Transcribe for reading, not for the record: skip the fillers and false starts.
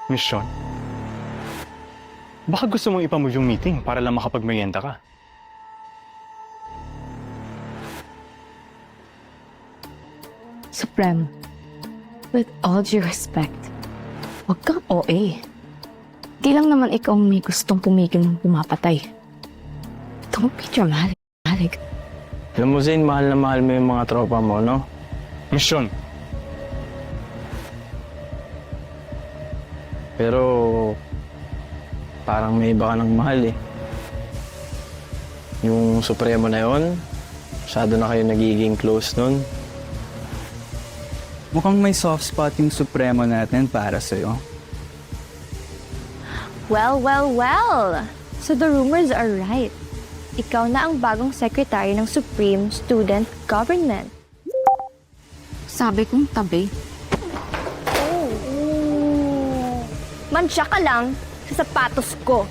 Miss Sean, baka gusto mong ipamove yung meeting para lang makapagmerienda ka. Supreme, with all due respect, huwag kang OA. Di lang naman ikaw may gustong pumigil ng pumapatay. Don't be dramatic. Alam mo, Zane, mahal na mahal mo yung mga tropa mo, no? Miss Sean, Pero parang may iba ka ng mahal eh. Yung Supremo na yon, masyado na kayo nagiging close nun. Mukhang may soft spot yung Supremo natin para sa'yo. Well, well, well! So the rumors are right. Ikaw na ang bagong secretary ng Supreme Student Government. Sabi kong tabi. Mansya ka lang sa sapatos ko.